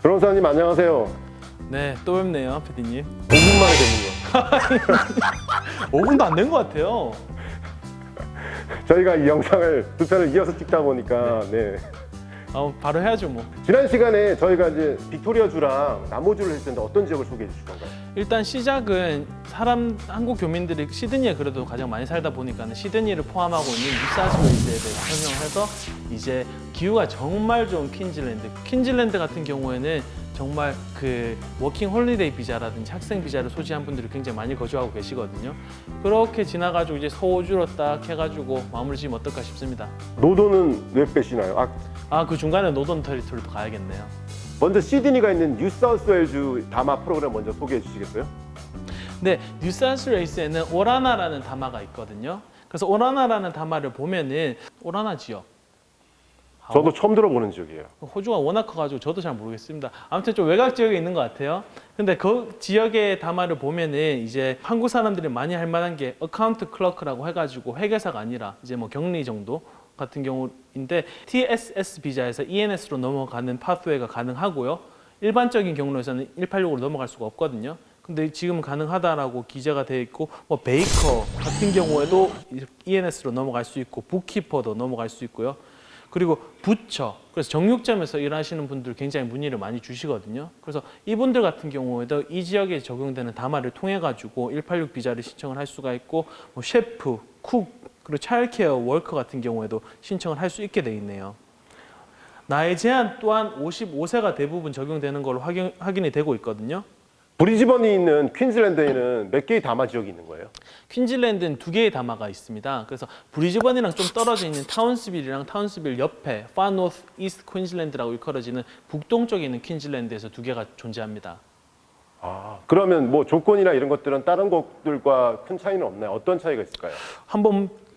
변호사님 안녕하세요. 네, 또 뵙네요, PD님. 5분 만에 되는 거. 5분도 안 된 것 같아요. 저희가 이 영상을 두 편을 이어서 찍다 보니까 네. 바로 해야죠, 뭐. 지난 시간에 저희가 이제 빅토리아주랑 나머주를 했을 텐데 어떤 지역을 소개해 주실 건가요? 일단 시작은 한국 교민들이 시드니에 그래도 가장 많이 살다 보니까 시드니를 포함하고 있는 뉴사우스웨일스에 대해서 설명을 해서 이제 기후가 정말 좋은 퀸즐랜드 같은 경우에는 정말 그 워킹 홀리데이 비자라든지 학생 비자를 소지한 분들이 굉장히 많이 거주하고 계시거든요. 그렇게 지나가지고 이제 서호주로 딱 해가지고 마무리 지으면 어떨까 싶습니다. 노도는 왜 빼시나요? 그 중간에 노던 테리토리도 가야겠네요. 먼저 시드니가 있는 뉴사우스웨일즈 다마 프로그램 먼저 소개해 주시겠어요? 네, 뉴사우스웨일스에는 오라나라는 다마가 있거든요. 그래서 오라나라는 다마를 보면은 오라나 지역. 저도 처음 들어보는 지역이에요. 호주가 워낙 커가지고 저도 잘 모르겠습니다. 아무튼 좀 외곽 지역에 있는 것 같아요. 근데 그 지역의 다마를 보면은 이제 한국 사람들이 많이 할 만한 게 어카운트 클러크라고 해가지고 회계사가 아니라 이제 뭐 격리 정도 같은 경우인데 TSS 비자에서 ENS로 넘어가는 파스웨이가 가능하고요. 일반적인 경로에서는 186으로 넘어갈 수가 없거든요. 근데 지금은 가능하다라고 기재가 되어 있고 뭐 베이커 같은 경우에도 ENS로 넘어갈 수 있고 북키퍼도 넘어갈 수 있고요. 그리고 부처, 그래서 정육점에서 일하시는 분들 굉장히 문의를 많이 주시거든요. 그래서 이분들 같은 경우에도 이 지역에 적용되는 다마를 통해 가지고 186 비자를 신청을 할 수가 있고 뭐 셰프, 쿡, 그리고 차일드케어 워커 같은 경우에도 신청을 할 수 있게 돼 있네요. 나이 제한 또한 55세가 대부분 적용되는 걸로 확인이 되고 있거든요. 브리즈번이 있는 퀸즐랜드에는 몇 개의 다마 지역이 있는 거예요? 퀸즐랜드는 2개의 다마가 있습니다. 그래서 브리즈번이랑 좀 떨어져 있는 타운스빌이랑 타운스빌 옆에 파노스 이스트 퀸즐랜드라고 일컬어지는 북동쪽에 있는 퀸즐랜드에서 2개가 존재합니다. 그러면 뭐 조건이나 이런 것들은 다른 곳들과 큰 차이는 없나요? 어떤 차이가 있을까요?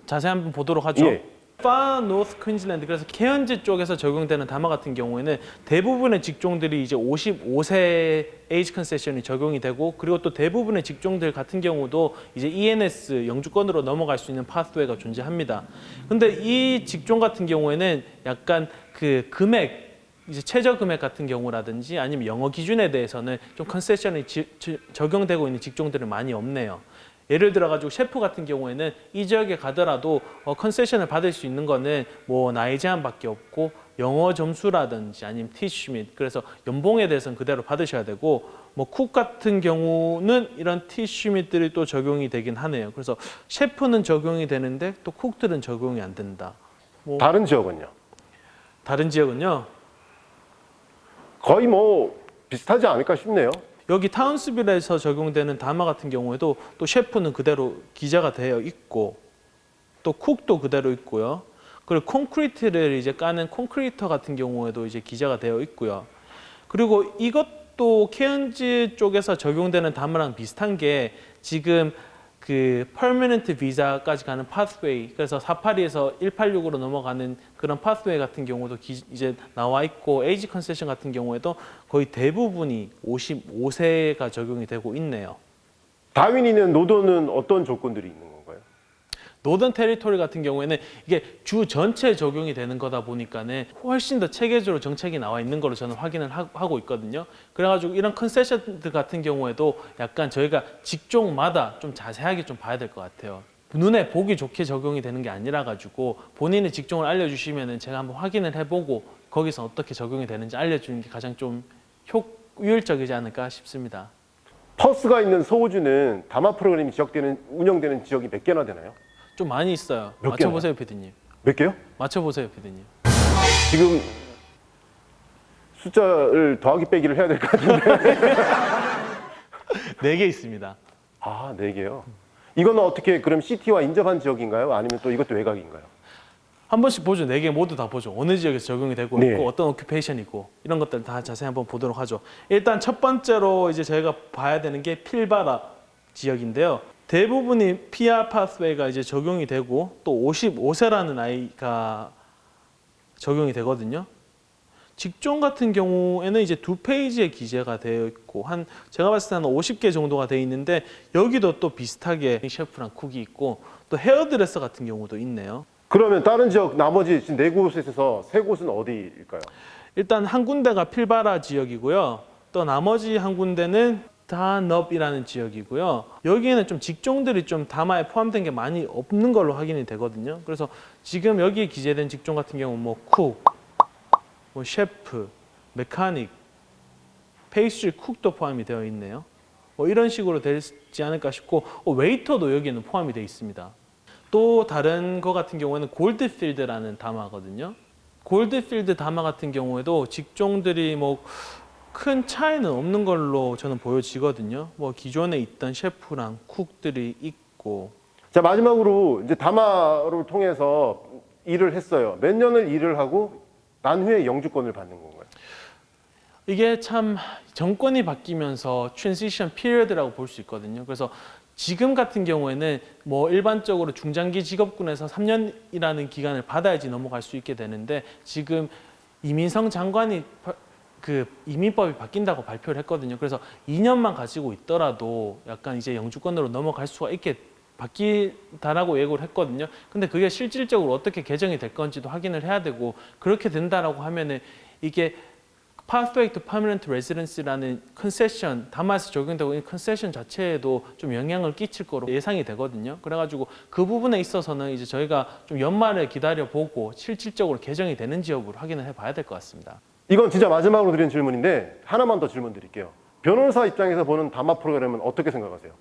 자세히 한번 보도록 하죠. 예. 파노스 퀸즐랜드, 그래서 케언즈 쪽에서 적용되는 다마 같은 경우에는 대부분의 직종들이 이제 55세 에이지 컨세션이 적용이 되고, 그리고 또 대부분의 직종들 같은 경우도 이제 ENS 영주권으로 넘어갈 수 있는 파스웨이가 존재합니다. 근데 이 직종 같은 경우에는 약간 그 금액, 이제 최저 금액 같은 경우라든지 아니면 영어 기준에 대해서는 좀 컨세션이 적용되고 있는 직종들은 많이 없네요. 예를 들어 가지고 셰프 같은 경우에는 이 지역에 가더라도 컨세션을 받을 수 있는 거는 뭐 나이 제한밖에 없고 영어 점수라든지 아니면 티쉬 및, 그래서 연봉에 대해서는 그대로 받으셔야 되고, 뭐 쿡 같은 경우는 이런 티쉬 및들이 또 적용이 되긴 하네요. 그래서 셰프는 적용이 되는데 또 쿡들은 적용이 안 된다. 다른 지역은요? 다른 지역은요. 거의 뭐 비슷하지 않을까 싶네요. 여기 타운스빌에서 적용되는 다마 같은 경우에도 또 셰프는 그대로 기재가 되어 있고, 또 쿡도 그대로 있고요. 그리고 콘크리트를 이제 까는 콘크리터 같은 경우에도 이제 기재가 되어 있고요. 그리고 이것도 케언즈 쪽에서 적용되는 다마랑 비슷한 게 지금 그 퍼머넌트 비자까지 가는 파스웨이, 그래서 482에서 186으로 넘어가는 그런 파스웨이 같은 경우도 이제 나와 있고, 에이지 컨세션 같은 경우에도 거의 대부분이 55세가 적용이 되고 있네요. 다윈이는 노도는 어떤 조건들이 있는 건가요? 노던 테리토리 같은 경우에는 이게 주 전체에 적용이 되는 거다 보니까는 훨씬 더 체계적으로 정책이 나와 있는 걸로 저는 확인을 하고 있거든요. 그래가지고 이런 컨세션들 같은 경우에도 약간 저희가 직종마다 좀 자세하게 좀 봐야 될 것 같아요. 눈에 보기 좋게 적용이 되는 게 아니라 가지고 본인의 직종을 알려주시면은 제가 한번 확인을 해보고 거기서 어떻게 적용이 되는지 알려주는 게 가장 좀 효율적이지 않을까 싶습니다. 퍼스가 있는 서호주는 다마 프로그램이 운영되는 지역이 몇 개나 되나요? 좀 많이 있어요. 몇 맞춰보세요, PD님. 몇 개요? 맞춰보세요, PD님. 지금 숫자를 더하기 빼기를 해야 될 것 같은데. 4개 있습니다. 아, 4개요? 이거는 어떻게 그럼 시티와 인접한 지역인가요? 아니면 또 이것도 외곽인가요? 한 번씩 보죠. 4개 모두 다 보죠. 어느 지역에서 적용이 되고 네. 있고 어떤 오큐페이션이고 이런 것들 다 자세히 한번 보도록 하죠. 일단 첫 번째로 이제 저희가 봐야 되는 게 필바라 지역인데요. 대부분이 PR 파스웨이가 이제 적용이 되고 또 55세라는 나이가 적용이 되거든요. 직종 같은 경우에는 이제 2페이지에 기재가 되어 있고 제가 봤을 때 한 50개 정도가 되어 있는데, 여기도 또 비슷하게 셰프랑 쿡이 있고 또 헤어드레서 같은 경우도 있네요. 그러면 다른 지역 나머지 지금 네 곳에서 세 곳은 어디일까요? 일단 한 군데가 필바라 지역이고요. 또 나머지 한 군데는 다넙이라는 지역이고요. 여기에는 좀 직종들이 좀 다마에 포함된 게 많이 없는 걸로 확인이 되거든요. 그래서 지금 여기에 기재된 직종 같은 경우 뭐 쿡, 뭐 셰프, 메카닉, 페이스트리 쿡도 포함이 되어 있네요. 뭐 이런 식으로 되지 않을까 싶고 웨이터도 여기에는 포함이 되어 있습니다. 또 다른 거 같은 경우에는 골드필드라는 다마거든요. 골드필드 다마 같은 경우에도 직종들이 뭐 큰 차이는 없는 걸로 저는 보여지거든요. 뭐 기존에 있던 셰프랑 쿡들이 있고. 자, 마지막으로 이제 다마를 통해서 일을 했어요. 몇 년을 일을 하고 난 후에 영주권을 받는 건가요? 이게 참 정권이 바뀌면서 트랜지션 피리어드라고 볼 수 있거든요. 그래서 지금 같은 경우에는 뭐 일반적으로 중장기 직업군에서 3년이라는 기간을 받아야지 넘어갈 수 있게 되는데 지금 이민성 장관이 그 이민법이 바뀐다고 발표를 했거든요. 그래서 2년만 가지고 있더라도 약간 이제 영주권으로 넘어갈 수가 있게 바뀌다라고 예고를 했거든요. 근데 그게 실질적으로 어떻게 개정이 될 건지도 확인을 해야 되고 그렇게 된다라고 하면은 이게 Pathway to Permanent Residence라는 컨세션, 다마에서 적용되고 있는 컨세션 자체에도 좀 영향을 끼칠 거로 예상이 되거든요. 그래가지고 그 부분에 있어서는 이제 저희가 좀 연말에 기다려 보고 실질적으로 개정이 되는지 여부를 확인을 해봐야 될 것 같습니다. 이건 진짜 마지막으로 드리는 질문인데 하나만 더 질문 드릴게요. 변호사 입장에서 보는 다마 프로그램은 어떻게 생각하세요?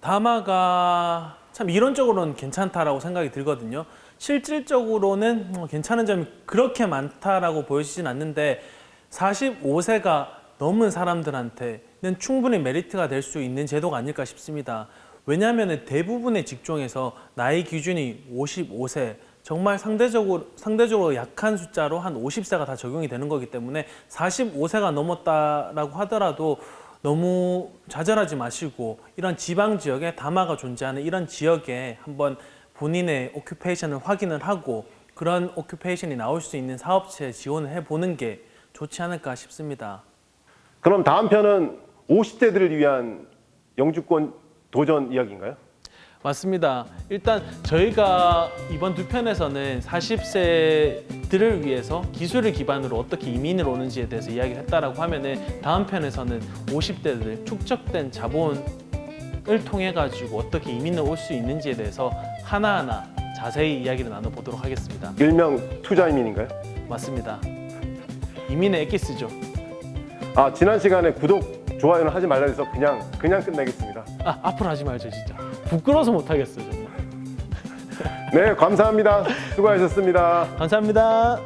다마가 참 이론적으로는 괜찮다라고 생각이 들거든요. 실질적으로는 괜찮은 점이 그렇게 많다라고 보여지진 않는데 45세가 넘은 사람들한테는 충분히 메리트가 될 수 있는 제도가 아닐까 싶습니다. 왜냐하면 대부분의 직종에서 나이 기준이 55세, 정말 상대적으로 약한 숫자로 한 50세가 다 적용이 되는 거기 때문에 45세가 넘었다라고 하더라도 너무 좌절하지 마시고 이런 지방 지역에 다마가 존재하는 이런 지역에 한번 본인의 오큐페이션을 확인을 하고 그런 오큐페이션이 나올 수 있는 사업체에 지원을 해보는 게 좋지 않을까 싶습니다. 그럼 다음 편은 50대들을 위한 영주권 도전 이야기인가요? 맞습니다. 일단 저희가 이번 두 편에서는 40세들을 위해서 기술을 기반으로 어떻게 이민을 오는지에 대해서 이야기를 했다라고 하면은 다음 편에서는 50대들 축적된 자본을 통해 가지고 어떻게 이민을 올 수 있는지에 대해서 하나하나 자세히 이야기를 나눠보도록 하겠습니다. 일명 투자 이민인가요? 맞습니다. 이민의 엑기스죠. 아, 지난 시간에 구독, 좋아요는 하지 말라 해서 그냥 끝내겠습니다. 앞으로 하지 말죠 진짜. 부끄러워서 못하겠어요 정말. 네, 감사합니다. 수고하셨습니다. 감사합니다.